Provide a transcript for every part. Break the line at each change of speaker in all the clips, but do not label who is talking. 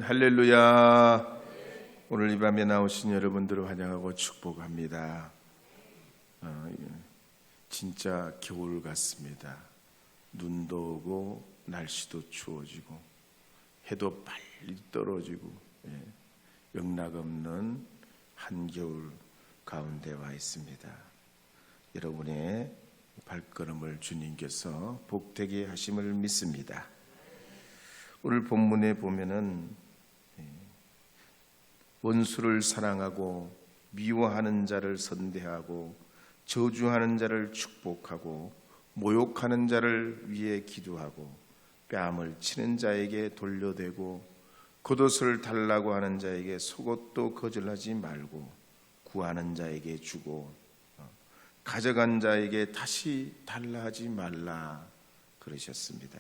할렐루야. 오늘 이 밤에 나오신 여러분들을 환영하고 축복합니다. 진짜 겨울 같습니다. 눈도 오고 날씨도 추워지고 해도 빨리 떨어지고 영락없는 한겨울 가운데 와 있습니다. 여러분의 발걸음을 주님께서 복되게 하심을 믿습니다. 오늘 본문에 보면은 원수를 사랑하고 미워하는 자를 선대하고 저주하는 자를 축복하고 모욕하는 자를 위해 기도하고 뺨을 치는 자에게 돌려대고 겉옷을 달라고 하는 자에게 속옷도 거절하지 말고 구하는 자에게 주고 가져간 자에게 다시 달라 하지 말라 그러셨습니다.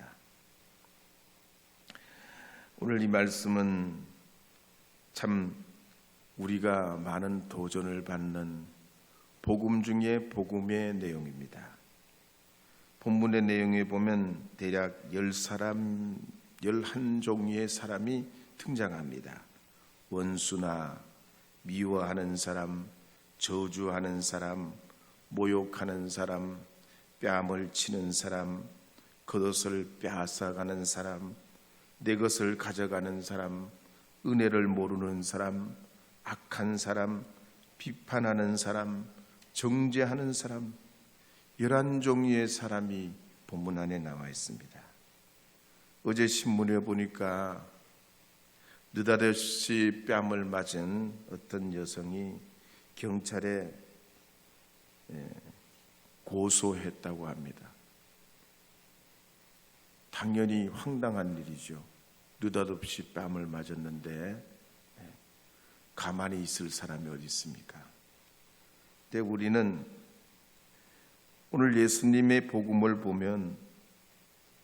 오늘 이 말씀은 참 우리가 많은 도전을 받는 복음 중에 복음의 내용입니다. 본문의 내용에 보면 대략 10사람, 11종류의 사람이 등장합니다. 원수나 미워하는 사람, 저주하는 사람, 모욕하는 사람, 뺨을 치는 사람, 겉옷을 빼앗아가는 사람, 내 것을 가져가는 사람, 은혜를 모르는 사람, 악한 사람, 비판하는 사람, 정죄하는 사람, 11종류의 사람이 본문 안에 나와 있습니다. 어제 신문에 보니까 느닷없이 뺨을 맞은 어떤 여성이 경찰에 고소했다고 합니다. 당연히 황당한 일이죠. 느닷없이 뺨을 맞았는데 가만히 있을 사람이 어디 있습니까? 근데 우리는 오늘 예수님의 복음을 보면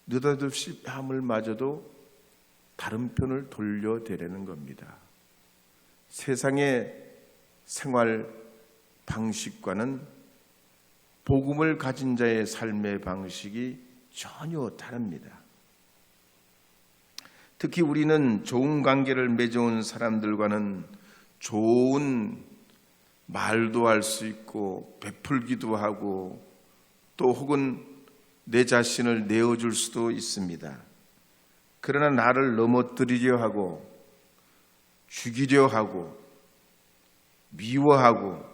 느닷없이 뺨을 맞아도 다른 편을 돌려대라는 겁니다. 세상의 생활 방식과는 복음을 가진 자의 삶의 방식이 전혀 다릅니다. 특히 우리는 좋은 관계를 맺어온 사람들과는 좋은 말도 할 수 있고 베풀기도 하고 또 혹은 내 자신을 내어줄 수도 있습니다. 그러나 나를 넘어뜨리려 하고 죽이려 하고 미워하고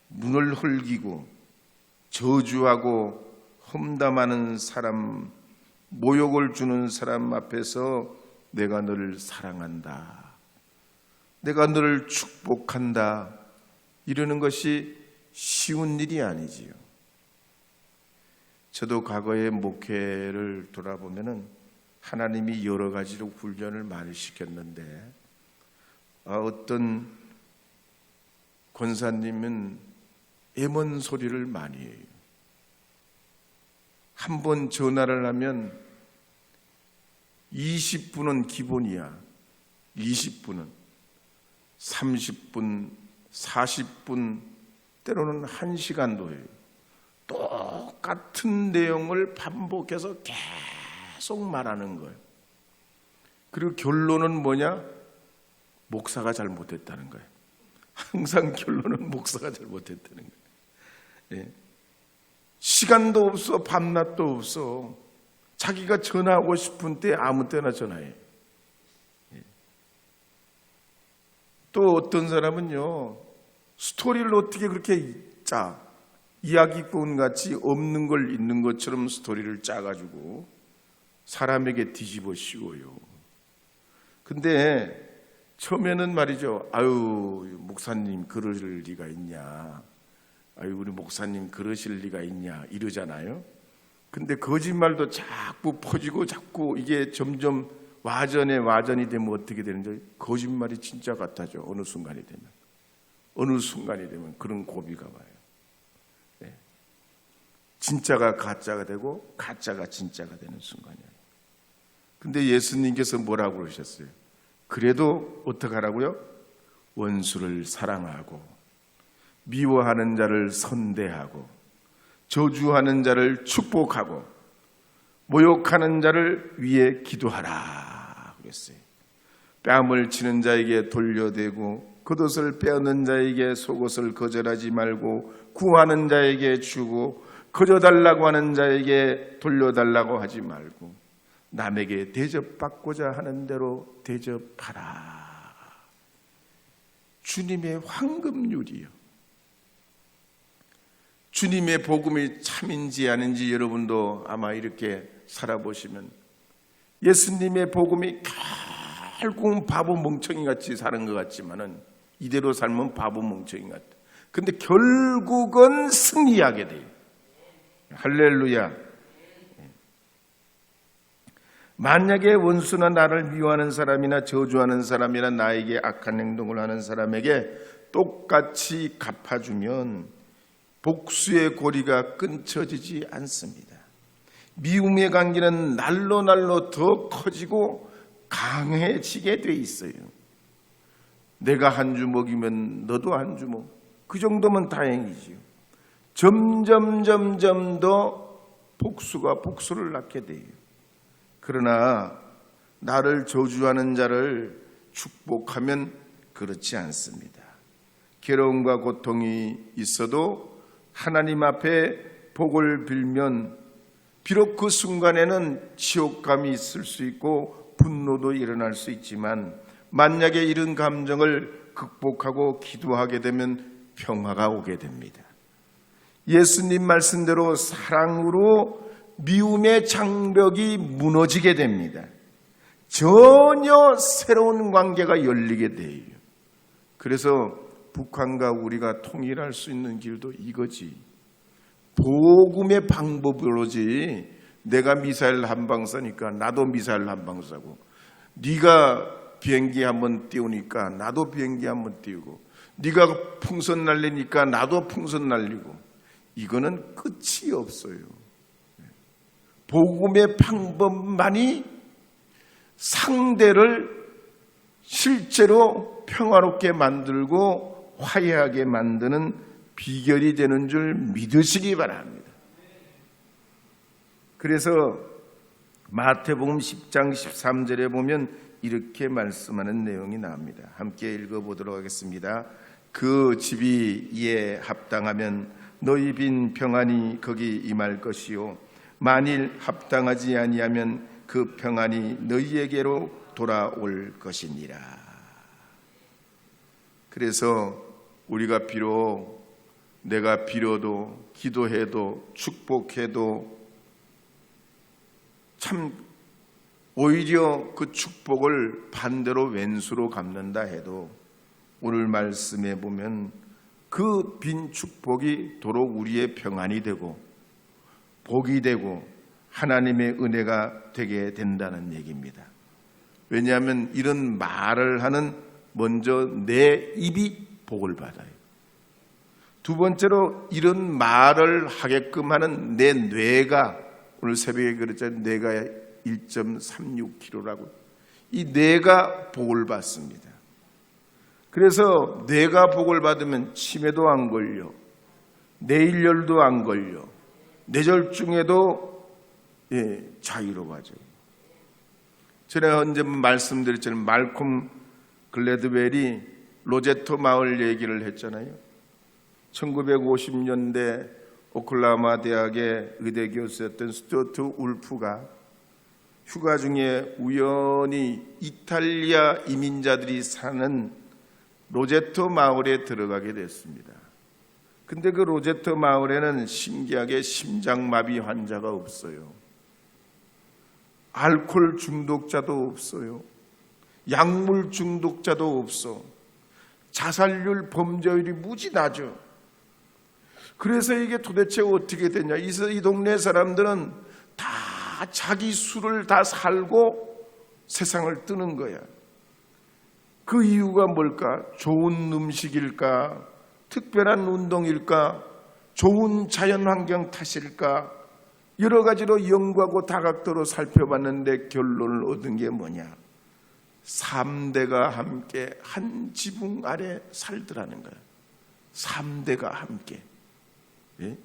문을 흘기고 저주하고 험담하는 사람, 모욕을 주는 사람 앞에서 내가 너를 사랑한다, 내가 너를 축복한다 이러는 것이 쉬운 일이 아니지요. 저도 과거의 목회를 돌아보면은 하나님이 여러 가지로 훈련을 많이 시켰는데 어떤 권사님은 애먼 소리를 많이 해요. 한 번 전화를 하면 20분은 기본이야. 20분은 30분, 40분, 때로는 1시간도 해요. 똑같은 내용을 반복해서 계속 말하는 거예요. 그리고 결론은 뭐냐? 목사가 잘못했다는 거예요. 항상 결론은 목사가 잘못했다는 거예요. 시간도 없어, 밤낮도 없어. 자기가 전화하고 싶은 때 아무 때나 전화해. 또 어떤 사람은요, 스토리를 어떻게 그렇게 짜? 이야기꾼 같이 없는 걸 있는 것처럼 스토리를 짜가지고 사람에게 뒤집어 씌워요. 근데 처음에는 말이죠. 아유, 목사님 그러실 리가 있냐? 아유, 우리 목사님 그러실 리가 있냐? 이러잖아요. 근데 거짓말도 자꾸 퍼지고 자꾸 이게 점점 와전이 되면 어떻게 되는지 거짓말이 진짜 같아져. 어느 순간이 되면 그런 고비가 와요. 네. 진짜가 가짜가 되고 가짜가 진짜가 되는 순간이에요. 근데 예수님께서 뭐라고 그러셨어요? 그래도 어떻게 하라고요? 원수를 사랑하고 미워하는 자를 선대하고 저주하는 자를 축복하고 모욕하는 자를 위해 기도하라 그랬어요. 뺨을 치는 자에게 돌려대고 겉옷을 빼앗는 자에게 속옷을 거절하지 말고 구하는 자에게 주고 거저달라고 하는 자에게 돌려달라고 하지 말고 남에게 대접받고자 하는 대로 대접하라. 주님의 황금률이요. 주님의 복음이 참인지 아닌지 여러분도 아마 이렇게 살아보시면 예수님의 복음이 결국은 바보 멍청이 같이 사는 것 같지만은 이대로 살면 바보 멍청이 같아. 근데 결국은 승리하게 돼요. 할렐루야. 만약에 원수나 나를 미워하는 사람이나 저주하는 사람이나 나에게 악한 행동을 하는 사람에게 똑같이 갚아주면 복수의 고리가 끊쳐지지 않습니다. 미움의 관계는 날로 날로 더 커지고 강해지게 돼 있어요. 내가 한 주먹이면 너도 한 주먹. 그 정도면 다행이지요. 점점 더 복수가 복수를 낳게 돼요. 그러나 나를 저주하는 자를 축복하면 그렇지 않습니다. 괴로움과 고통이 있어도 하나님 앞에 복을 빌면 비록 그 순간에는 지옥감이 있을 수 있고 분노도 일어날 수 있지만 만약에 이런 감정을 극복하고 기도하게 되면 평화가 오게 됩니다. 예수님 말씀대로 사랑으로 미움의 장벽이 무너지게 됩니다. 전혀 새로운 관계가 열리게 돼요. 그래서 북한과 우리가 통일할 수 있는 길도 이거지. 복음의 방법으로지. 내가 미사일 한 방 쏘니까 나도 미사일 한 방 쏘고, 네가 비행기 한번 띄우니까 나도 비행기 한번 띄우고, 네가 풍선 날리니까 나도 풍선 날리고, 이거는 끝이 없어요. 복음의 방법만이 상대를 실제로 평화롭게 만들고 화해하게 만드는 비결이 되는 줄 믿으시기 바랍니다. 그래서 마태복음 10장 13절에 보면 이렇게 말씀하는 내용이 나옵니다. 함께 읽어보도록 하겠습니다. 그 집이 이에 합당하면 너희 빈 평안이 거기 임할 것이요 만일 합당하지 아니하면 그 평안이 너희에게로 돌아올 것이니라. 그래서 우리가 비록 내가 빌어도 기도해도 축복해도 참 오히려 그 축복을 반대로 왼수로 갚는다 해도 오늘 말씀에 보면 그 빈 축복이 도로 우리의 평안이 되고 복이 되고 하나님의 은혜가 되게 된다는 얘기입니다. 왜냐하면 이런 말을 하는 먼저 내 입이 복을 받아요. 두 번째로 이런 말을 하게끔 하는 내 뇌가, 오늘 새벽에 그랬잖아요. 뇌가 1.36kg라고. 이 뇌가 복을 받습니다. 그래서 뇌가 복을 받으면 치매도 안 걸려, 뇌일열도 안 걸려, 뇌졸중에도 자유로워져요. 제가 언제 말씀드렸잖아요. 말콤 글래드웰이 로제토 마을 얘기를 했잖아요. 1950년대 오클라호마 대학의 의대 교수였던 스튜어트 울프가 휴가 중에 우연히 이탈리아 이민자들이 사는 로제토 마을에 들어가게 됐습니다. 근데 그 로제토 마을에는 신기하게 심장마비 환자가 없어요. 알코올 중독자도 없어요. 약물 중독자도 없어. 자살률, 범죄율이 무지 낮아. 그래서 이게 도대체 어떻게 되냐. 이 동네 사람들은 다 자기 수를 다 살고 세상을 뜨는 거야. 그 이유가 뭘까? 좋은 음식일까? 특별한 운동일까? 좋은 자연환경 탓일까? 여러 가지로 연구하고 다각도로 살펴봤는데 결론을 얻은 게 뭐냐? 3대가 함께 한 지붕 아래 살더라는 거야. 3대가 함께. 예?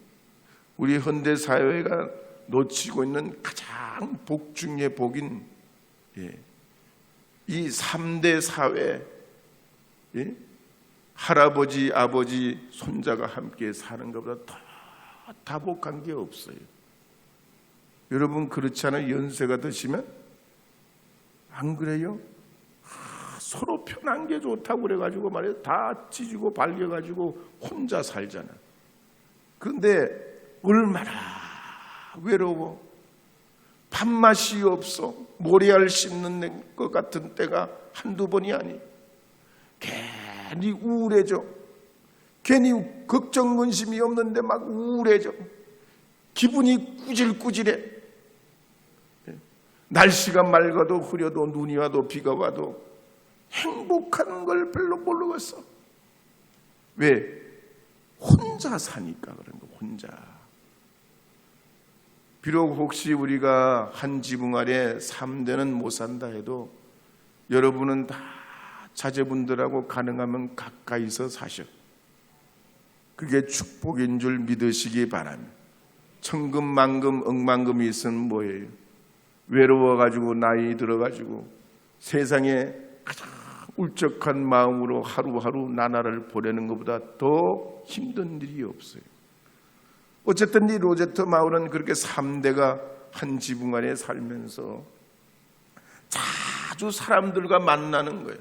우리 현대 사회가 놓치고 있는 가장 복 중의 복인 이 3대 사회, 할아버지, 아버지, 손자가 함께 사는 것보다 더 다복한 게 없어요. 여러분 그렇지 않아요? 연세가 드시면 안 그래요? 서로 편한 게 좋다고 그래가지고 말이에요. 다 찢고 발려가지고 혼자 살잖아. 그런데 얼마나 외로워. 밥맛이 없어. 모래알 씹는 것 같은 때가 한두 번이 아니. 괜히 우울해져. 괜히 걱정 근심이 없는데 막 우울해져. 기분이 꾸질꾸질해. 날씨가 맑아도 흐려도 눈이 와도 비가 와도 행복한 걸 별로 모르겠어. 왜? 혼자 사니까 그런 거. 혼자. 비록 혹시 우리가 한 지붕 아래 3대는 못 산다 해도 여러분은 다 자제분들하고 가능하면 가까이서 사셔. 그게 축복인 줄 믿으시기 바랍니다. 천금만금 억만금이 있으면 뭐예요? 외로워가지고 나이 들어가지고 세상에 가장 울적한 마음으로 하루하루 나날을 보내는 것보다 더 힘든 일이 없어요. 어쨌든 이 로제트 마을은 그렇게 3대가 한 지붕 안에 살면서 자주 사람들과 만나는 거예요.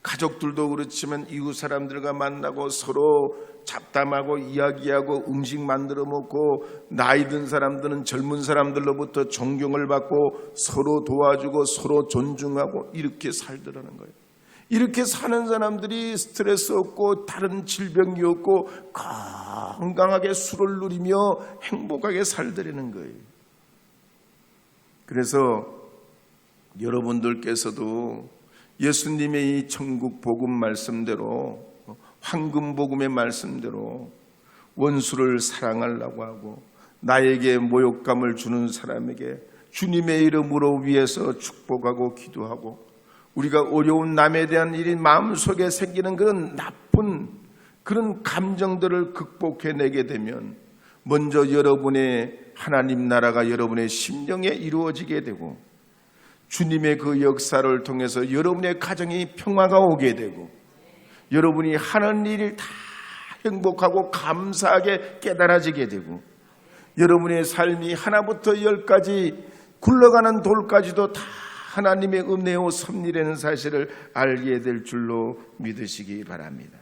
가족들도 그렇지만 이웃 사람들과 만나고 서로 잡담하고 이야기하고 음식 만들어 먹고 나이 든 사람들은 젊은 사람들로부터 존경을 받고 서로 도와주고 서로 존중하고 이렇게 살더라는 거예요. 이렇게 사는 사람들이 스트레스 없고 다른 질병이 없고 건강하게 술을 누리며 행복하게 살더라는 거예요. 그래서 여러분들께서도 예수님의 이 천국 복음 말씀대로 황금 복음의 말씀대로 원수를 사랑하려고 하고 나에게 모욕감을 주는 사람에게 주님의 이름으로 위해서 축복하고 기도하고 우리가 어려운 남에 대한 일이 마음속에 생기는 그런 나쁜 그런 감정들을 극복해내게 되면 먼저 여러분의 하나님 나라가 여러분의 심령에 이루어지게 되고 주님의 그 역사를 통해서 여러분의 가정이 평화가 오게 되고 여러분이 하는 일을 다 행복하고 감사하게 깨달아지게 되고 여러분의 삶이 하나부터 열까지 굴러가는 돌까지도 다 하나님의 은혜요 섭리라는 사실을 알게 될 줄로 믿으시기 바랍니다.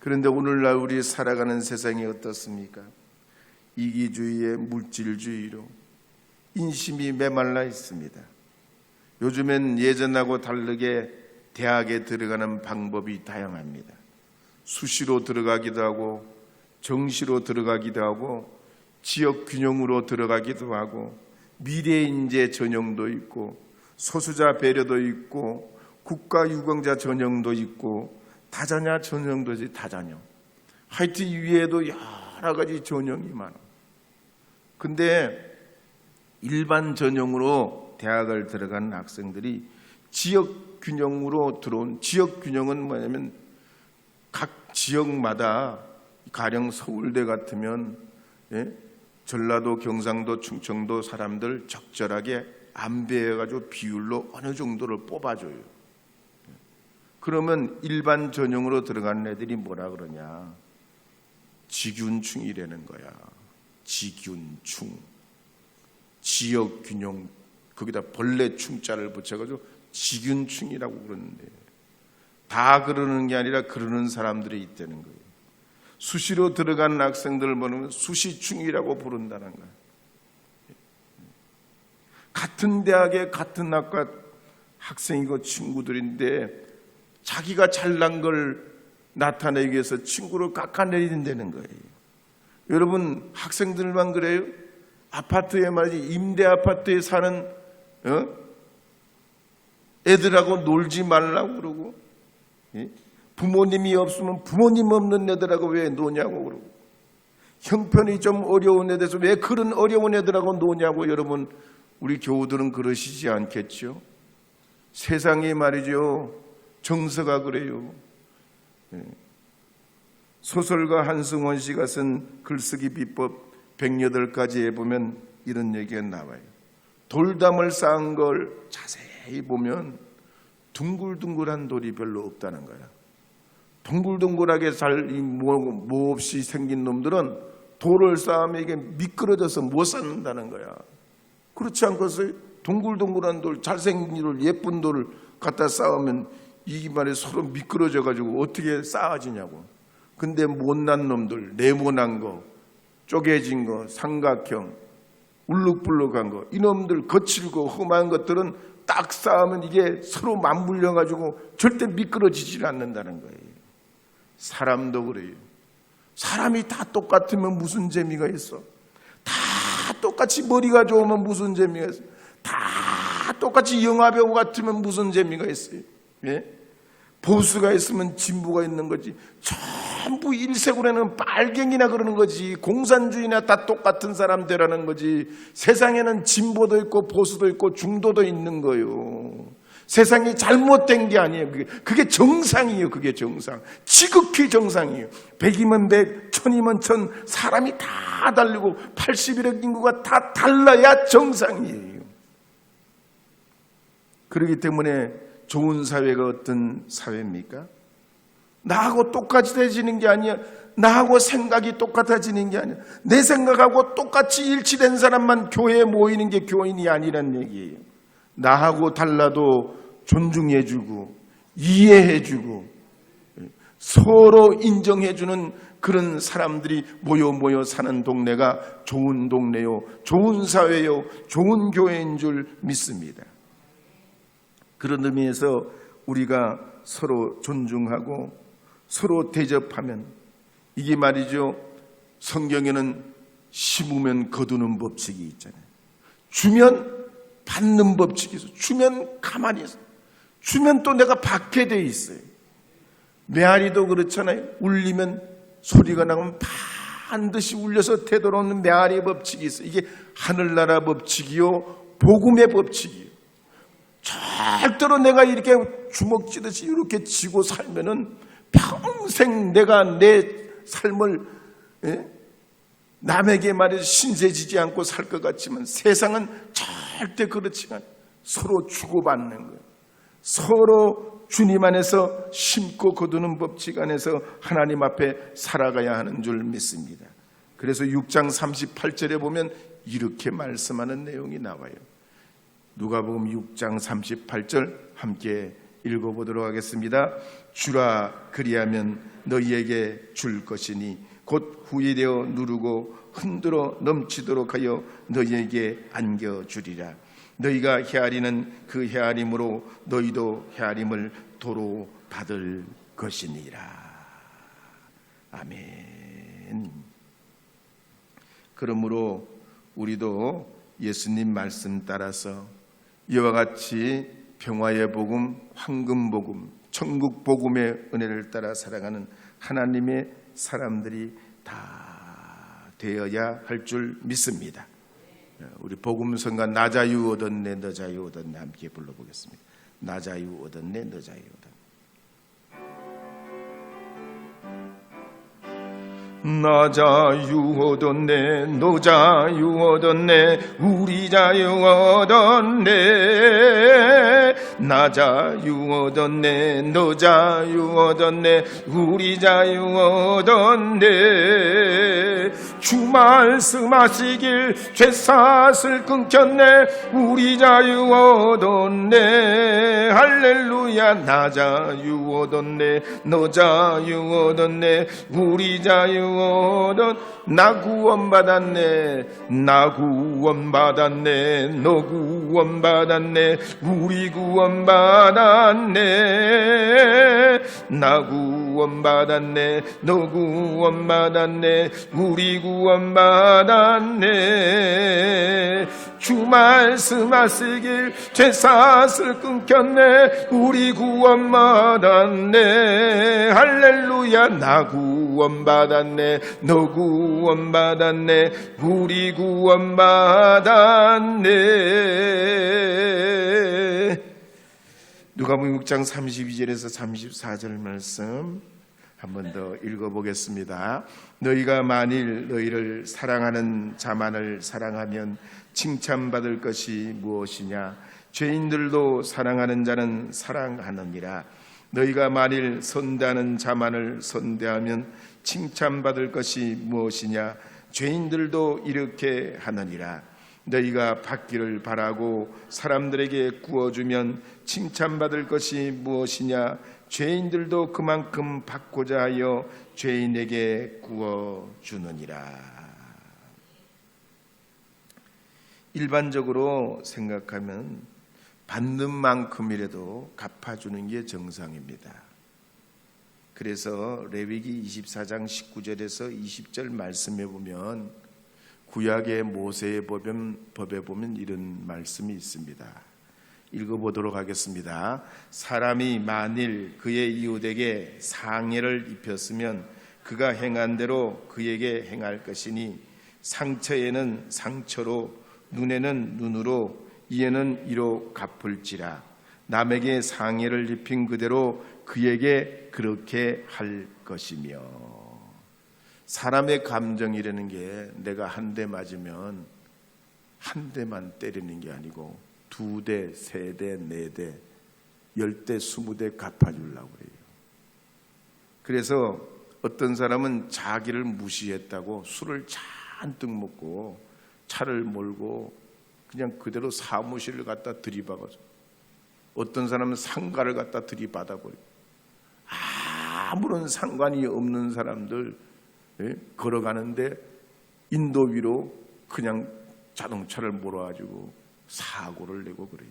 그런데 오늘날 우리 살아가는 세상이 어떻습니까? 이기주의의 물질주의로 인심이 메말라 있습니다. 요즘엔 예전하고 다르게 대학에 들어가는 방법이 다양합니다. 수시로 들어가기도 하고 정시로 들어가기도 하고 지역균형으로 들어가기도 하고 미래인재 전형도 있고 소수자 배려도 있고 국가유공자 전형도 있고 다자녀 전형도 있고 다자녀 하여튼 위에도 여러 가지 전형이 많아. 근데 일반 전형으로 대학을 들어가는 학생들이 지역균형으로 들어온 지역균형은 뭐냐면 각 지역마다 가령 서울대 같으면 전라도, 경상도, 충청도 사람들 적절하게 안배해가지고 비율로 어느 정도를 뽑아줘요. 그러면 일반 전형으로 들어가는 애들이 뭐라 그러냐? 지균충이라는 거야. 지균충. 지역균형 거기다 벌레 충자를 붙여가지고 지균충이라고 그러는데 다 그러는 게 아니라 그러는 사람들이 있다는 거예요. 수시로 들어가는 학생들을 보면 수시충이라고 부른다는 거예요. 같은 대학에 같은 학과 학생이고 친구들인데 자기가 잘난 걸 나타내기 위해서 친구를 깎아내린다는 거예요. 여러분 학생들만 그래요? 아파트에 말이지 임대 아파트에 사는 애들하고 놀지 말라고 그러고 부모님이 없으면 부모님 없는 애들하고 왜 노냐고 그러고 형편이 좀 어려운 애들에서 왜 그런 어려운 애들하고 노냐고 여러분 우리 교우들은 그러시지 않겠죠? 세상이 말이죠 정서가 그래요. 소설가 한승원 씨가 쓴 글쓰기 비법 108가지에 보면 이런 얘기가 나와요. 돌담을 쌓은 걸 자세히 자세히 보면 둥글둥글한 돌이 별로 없다는 거야. 둥글둥글하게 뭐 없이 생긴 놈들은 돌을 쌓으면 이게 미끄러져서 못 쌓는다는 거야. 그렇지 않고서 동글동글한 돌, 잘생긴 돌, 예쁜 돌을 갖다 쌓으면 이게 말이 서로 미끄러져 가지고 어떻게 쌓아지냐고. 근데 못난 놈들, 네모난 거, 쪼개진 거, 삼각형, 울룩불룩한 거, 이놈들 거칠고 험한 것들은 딱 쌓으면 이게 서로 맞물려 가지고 절대 미끄러지질 않는다는 거예요. 사람도 그래요. 사람이 다 똑같으면 무슨 재미가 있어? 다 똑같이 머리가 좋으면 무슨 재미가 있어? 다 똑같이 영화배우 같으면 무슨 재미가 있어요? 예? 보수가 있으면 진보가 있는 거지. 전부 일색으로는 빨갱이나 그러는 거지. 공산주의나 다 똑같은 사람들이라는 거지. 세상에는 진보도 있고 보수도 있고 중도도 있는 거예요. 세상이 잘못된 게 아니에요. 그게 정상이에요. 그게 정상. 지극히 정상이에요. 100이면 100, 1000이면 1000, 사람이 다 다르고 81억 인구가 다 달라야 정상이에요. 그렇기 때문에 좋은 사회가 어떤 사회입니까? 나하고 똑같아지는 게 아니야. 나하고 생각이 똑같아지는 게 아니야. 내 생각하고 똑같이 일치된 사람만 교회에 모이는 게 교인이 아니란 얘기예요. 나하고 달라도 존중해주고 이해해주고 서로 인정해주는 그런 사람들이 모여 사는 동네가 좋은 동네요, 좋은 사회요, 좋은 교회인 줄 믿습니다. 그런 의미에서 우리가 서로 존중하고 서로 대접하면, 이게 말이죠, 성경에는 심으면 거두는 법칙이 있잖아요. 주면 받는 법칙이 있어요. 주면 가만히 있어요. 주면 또 내가 받게 돼 있어요. 메아리도 그렇잖아요. 울리면 소리가 나면 반드시 울려서 되돌아오는 메아리 법칙이 있어요. 이게 하늘나라 법칙이요, 복음의 법칙이에요. 절대로 내가 이렇게 주먹 쥐듯이 이렇게 쥐고 살면은 평생 내가 내 삶을 남에게 말해서 신세지지 않고 살 것 같지만 세상은 절대 그렇지 않아요. 서로 주고받는 거예요. 서로 주님 안에서 심고 거두는 법칙 안에서 하나님 앞에 살아가야 하는 줄 믿습니다. 그래서 6장 38절에 보면 이렇게 말씀하는 내용이 나와요. 누가복음 6장 38절 함께 읽어보도록 하겠습니다. 주라 그리하면 너희에게 줄 것이니 곧 후회되어 누르고 흔들어 넘치도록 하여 너희에게 안겨주리라. 너희가 헤아리는 그 헤아림으로 너희도 헤아림을 도로 받을 것이니라. 아멘. 그러므로 우리도 예수님 말씀 따라서 이와 같이 평화의 복음, 황금 복음, 천국 복음의 은혜를 따라 살아가는 하나님의 사람들이 다 되어야 할 줄 믿습니다. 우리 복음성가 나 자유 얻었네 너 자유 얻었네 함께 불러보겠습니다. 나 자유 얻었네 너 자유 얻었네. 나 자유 얻었네 너 자유 얻었네 우리 자유 얻었네. 나 자유 얻었네 너 자유 얻었네 우리 자유 얻었네. 주 말씀하시길 죄사슬 끊겼네 우리 자유 얻었네. 할렐루야. 나 자유 얻었네 너 자유 얻었네 우리 자유 나 구원받았네 나 구원받았네 너 구원받았네 우리 구원받았네. 나 구원받았네 너 구원받았네 우리 구원받았네. 주 말씀하시길 죄사슬 끊겼네 우리 구원받았네. 할렐루야. 나 구원받았네 너 구원받았네 우리 구원받았네. 누가복음 6장 32절에서 34절 말씀 한 번 더 읽어보겠습니다. 너희가 만일 너희를 사랑하는 자만을 사랑하면 칭찬받을 것이 무엇이냐. 죄인들도 사랑하는 자는 사랑하느니라. 너희가 만일 선대하는 자만을 선대하면 칭찬받을 것이 무엇이냐? 죄인들도 이렇게 하느니라. 너희가 받기를 바라고 사람들에게 구워주면 칭찬받을 것이 무엇이냐? 죄인들도 그만큼 받고자 하여 죄인에게 구워주느니라. 일반적으로 생각하면 받는 만큼이라도 갚아주는 게 정상입니다. 그래서 레위기 24장 19절에서 20절 말씀에 보면 구약의 모세의 법에 보면 이런 말씀이 있습니다. 읽어보도록 하겠습니다. 사람이 만일 그의 이웃에게 상해를 입혔으면 그가 행한 대로 그에게 행할 것이니 상처에는 상처로 눈에는 눈으로 이에는 이로 갚을지라. 남에게 상해를 입힌 그대로 그에게 그렇게 할 것이며. 사람의 감정이라는 게 내가 한 대 맞으면 한 대만 때리는 게 아니고 2대, 3대, 4대, 10대, 20대 갚아주려고 그래요. 그래서 어떤 사람은 자기를 무시했다고 술을 잔뜩 먹고 차를 몰고 그냥 그대로 사무실을 갖다 들이박아서, 어떤 사람은 상가를 갖다 들이받아버리고, 아무런 상관이 없는 사람들 걸어가는데 인도 위로 그냥 자동차를 몰아가지고 사고를 내고 그래요.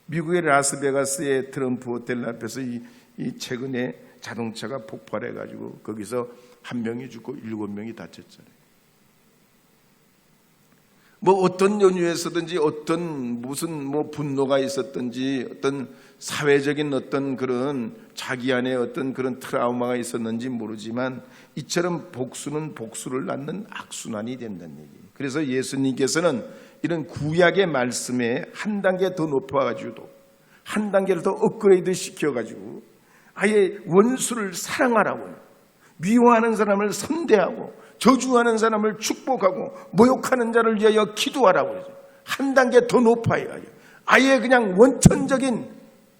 미국의 라스베가스의 트럼프 호텔 앞에서 이 최근에 자동차가 폭발해가지고 거기서 1명이 죽고 7명이 다쳤잖아요. 뭐 어떤 연유에서든지 어떤 무슨 분노가 있었든지 어떤 사회적인 어떤 그런 자기 안에 어떤 그런 트라우마가 있었는지 모르지만 이처럼 복수는 복수를 낳는 악순환이 된다는 얘기예요. 그래서 예수님께서는 이런 구약의 말씀에 한 단계 더 높아가지고 한 단계를 더 업그레이드 시켜가지고 아예 원수를 사랑하라고, 미워하는 사람을 선대하고 저주하는 사람을 축복하고 모욕하는 자를 위하여 기도하라고 해서 한 단계 더 높아야 해요. 아예 그냥 원천적인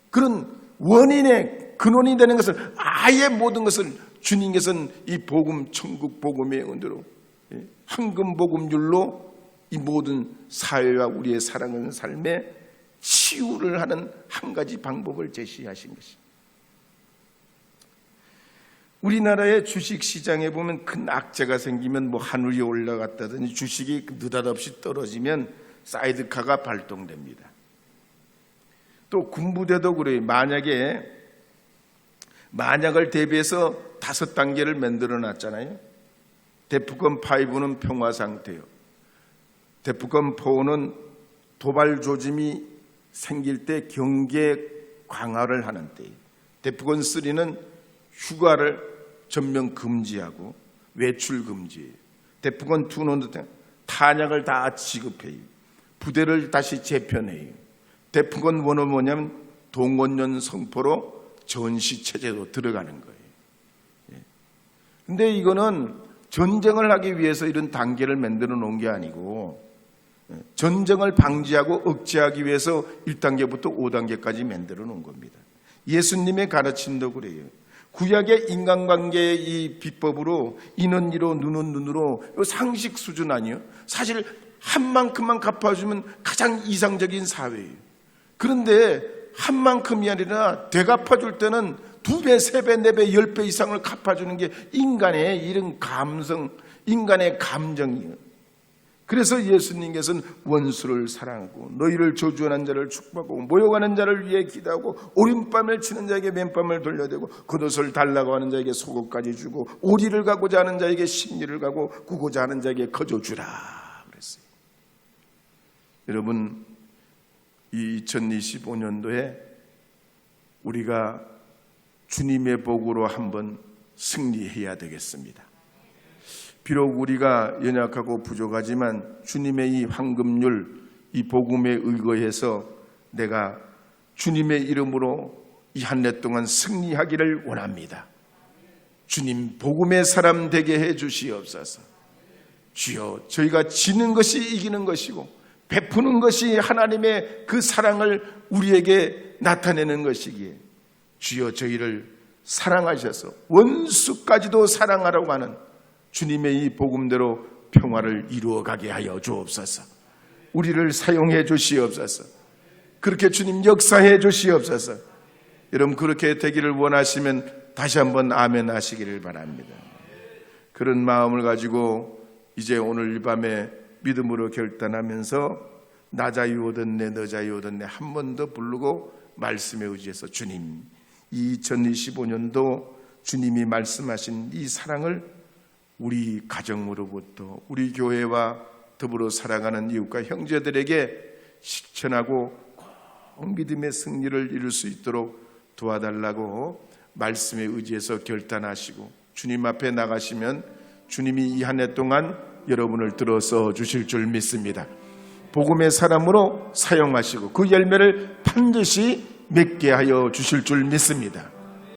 그런 원인의 근원이 되는 것을, 아예 모든 것을 주님께서는 이 복음, 천국 복음의 은혜로 황금 복음률로 이 모든 사회와 우리의 살아가는 삶에 치유를 하는 한 가지 방법을 제시하신 것입니다. 우리나라의 주식시장에 보면 큰 악재가 생기면 하늘이 올라갔다든지 주식이 느닷없이 떨어지면 사이드카가 발동됩니다. 또 군부대도 그래요. 만약을 대비해서 5단계를 만들어 놨잖아요. 데프콘 5는 평화 상태요. 데프콘 4는 도발 조짐이 생길 때 경계 강화를 하는 때예요. 데프콘 3는 휴가를 전면 금지하고 외출 금지예요. 데프콘 2는 탄약을 다 지급해요. 부대를 다시 재편해요. 데프콘 1은 뭐냐면 동원령 선포로 전시체제로 들어가는 거예요. 그런데 이거는 전쟁을 하기 위해서 이런 단계를 만들어 놓은 게 아니고 전쟁을 방지하고 억제하기 위해서 1단계부터 5단계까지 만들어 놓은 겁니다. 예수님의 가르침도 그래요. 구약의 인간관계의 이 비법으로 이는 이로 눈은 눈으로 상식 수준 아니에요. 사실 한 만큼만 갚아주면 가장 이상적인 사회예요. 그런데 한 만큼이 아니라 되갚아줄 때는 2배, 3배, 4배, 10배 이상을 갚아주는 게 인간의 이런 감성, 인간의 감정이에요. 그래서 예수님께서는 원수를 사랑하고 너희를 저주하는 자를 축복하고 모욕하는 자를 위해 기도하고 오른밤을 치는 자에게 맨밤을 돌려대고 겉옷을 달라고 하는 자에게 속옷까지 주고 오리를 가고자 하는 자에게 심리를 가고 구고자 하는 자에게 거저 주라 그랬어요. 여러분, 이 2025년도에 우리가 주님의 복으로 한번 승리해야 되겠습니다. 비록 우리가 연약하고 부족하지만 주님의 이 황금률, 이 복음에 의거해서 내가 주님의 이름으로 이 한 해 동안 승리하기를 원합니다. 주님 복음의 사람 되게 해 주시옵소서. 주여, 저희가 지는 것이 이기는 것이고 베푸는 것이 하나님의 그 사랑을 우리에게 나타내는 것이기에 주여 저희를 사랑하셔서 원수까지도 사랑하라고 하는 주님의 이 복음대로 평화를 이루어가게 하여 주옵소서. 우리를 사용해 주시옵소서. 그렇게 주님 역사해 주시옵소서. 여러분 그렇게 되기를 원하시면 다시 한번 아멘 하시기를 바랍니다. 그런 마음을 가지고 이제 오늘 이 밤에 믿음으로 결단하면서 나 자유 얻었네 너 자유 얻었네 한 번 더 부르고 말씀에 의지해서 주님 2025년도 주님이 말씀하신 이 사랑을 우리 가정으로부터 우리 교회와 더불어 살아가는 이웃과 형제들에게 실천하고 꼭 믿음의 승리를 이룰 수 있도록 도와달라고 말씀에 의지해서 결단하시고 주님 앞에 나가시면 주님이 이 한 해 동안 여러분을 들어서 주실 줄 믿습니다. 복음의 사람으로 사용하시고 그 열매를 반드시 맺게 하여 주실 줄 믿습니다.